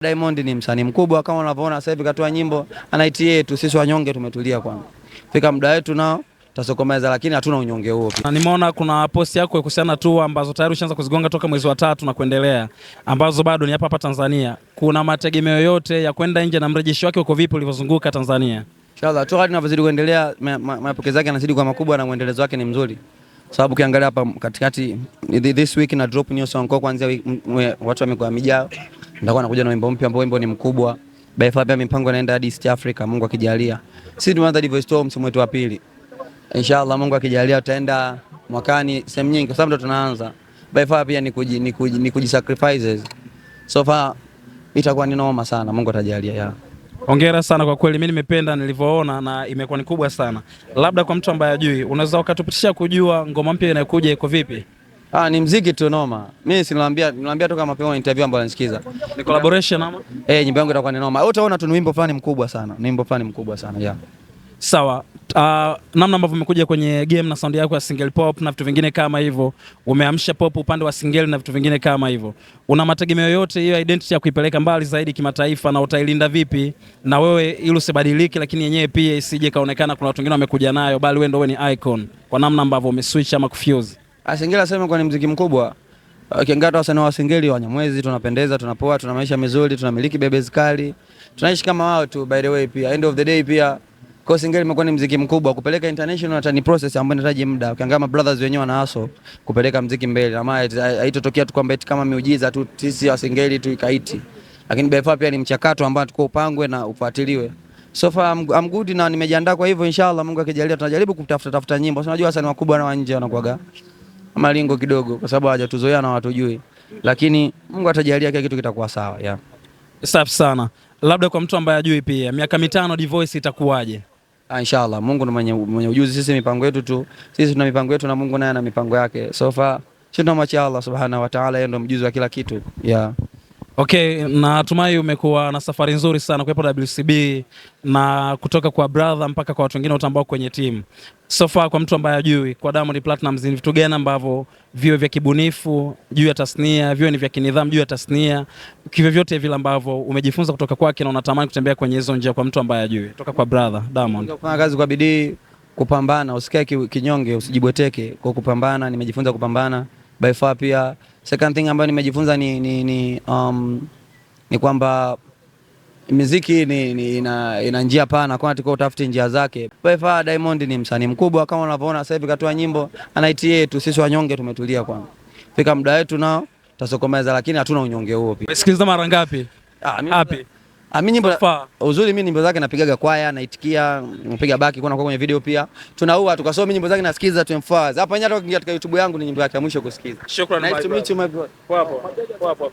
Diamond ni msanii mkubwa kama unavyoona sasa hivi katoa nyimbo anaitia yetu, sisi wanyonge tumetulia kwanza. Fika muda wetu nao tasokomeza, lakini hatuna unyonge huo. Nimeona kuna post yako kuhusiana tu ambazo tayari ushaanza kuzigonga toka mwezi wa 3 na kuendelea, ambazo bado ni hapa Tanzania. Kuna mategemeo yote ya kwenda nje na mrejesho wake uko vipi ulivyozunguka Tanzania? Inshallah tu hadi tunavyozidi kuendelea mapokezi yake yanazidi kwa makubwa na muendelezo wake ni mzuri. Sababu ukiangalia hapa katikati this week na drop new song kwa kuanzia watu wamekuwa mijao. Nitakuwa nakuja na wimbo mpya ambao wimbo ni mkubwa. By far pia mipango inaenda hadi East Africa, Mungu akijalia. Sisi tumeanza Divo Storm msimu wetu wa pili. Inshallah Mungu akijalia tutaenda mwakani sehemu nyingi kwa sababu ndo tunaanza. By far pia ni kujisacrifices. So far itakuwa ni noma sana, Mungu atajalia ya. Hongera sana kwa kweli, mimi nimependa nilivyoona na imekuwa ni kubwa sana. Labda kwa mtu ambaye hajui, unaweza ukatupitishia kujua ngoma mpya inayokuja iko vipi? Ni muziki tu noma. Mimi si nilimwambia toka mapema interview ambayo anasikiza. Ni collaboration ama? Nyimbo yangu itakuwa ni noma. Utaona tu ni wimbo fulani mkubwa sana. Ni wimbo fulani mkubwa sana, yeah. Sawa. Namna ambavyo umekuja kwenye game na sound yako ya single pop na vitu vingine kama hivyo, umeamsha pop upande wa single na vitu vingine kama hivyo. Una mategemeo yote hiyo identity ya kuipeleka mbali zaidi kimataifa, na utailinda vipi na wewe ili usibadilike, lakini yenyewe pia isije kaonekana kuna watu wengine wamekuja nayo, bali wewe ndio ni icon kwa namna ambavyo umeswitch ama kufuse? Singeli sema kwa ni muziki mkubwa. Ukiangalia wasanii wa Singeli Wanyamwezi tunapendeza, tunapoa, tuna maisha mazuri, tunamiliki bebes kali. Tunaishi kama wao tu by the way pia. End of the day pia kwa Singeli imekuwa ni muziki mkubwa, kupeleka international hata ni process ambayo inahitaji muda. Ukiangalia brothers wenyewe wana hustle kupeleka muziki mbele. Ama haitotokea tu kwamba kama miujiza tu sisi wa Singeli tu ikaiti. Lakini by far pia ni mchakato ambao tuko upangwe na ufuatiliwe. So far I'm good na nimejiandaa, kwa hivyo inshallah Mungu akijalia tunajaribu kutafuta nyimbo. Unajua wasanii wakubwa na wa nje wanakuaga malingo kidogo kwa sababu hawajatuzoea na watujui, lakini Mungu atajalia kila kitu kitakuwa sawa, yeah. Safi sana. Labda kwa mtu ambaye hajui pia, miaka 5 Divoice itakuwaje? Inshallah Mungu ndiye mwenye ujuzi, sisi mipango yetu tu. Sisi tuna mipango yetu na Mungu naye ana mipango yake. So far sisi tunamwachia Allah Subhanahu wa Ta'ala, yeye ndiye mjuzi wa kila kitu, yeah. Okay, natumai umekuwa na safari nzuri sana kwa WCB na kutoka kwa brother mpaka kwa watu wengine wote ambao kwenye team. So far kwa mtu ambaye hajui, kwa Diamond Platnumz ni vitu gani ambavyo viwe vya kibunifu juu ya tasnia, viwe ni vya kinidhamu juu ya tasnia, kivyo vyote vile ambavyo umejifunza kutoka kwake na unatamani kutembea kwenye hizo njia kwa mtu ambaye hajui, kutoka kwa brother Diamond? Kufanya kazi kwa bidii, kupambana, usikae kinyonge, usijibweteke. Kwa kupambana nimejifunza kupambana. By far pia second thing ambayo nimejifunza ni kwamba muziki ina njia pana, kwa hiyo utafuti njia zake. By far Diamond ni msanii mkubwa kama unavyoona sasa hivi katoa nyimbo anaitia yetu, sisi wanyonge tumetulia kwanza. Fika muda wetu nao tasokomeza, lakini hatuna unyonge huo pia. Umesikiliza mara ngapi? Happy. Mimi nyimbo uzuri, mimi nyimbo zake napigaga kwaya, naitikia, napiga baki kuna kwenye video pia. Tunaua tukasoma mimi nyimbo zake nasikiza 24 hapa, hata katika YouTube yangu ni nyimbo yake ya mwisho kusikiza. Shukrani. Nice to meet you my bro. Wapo.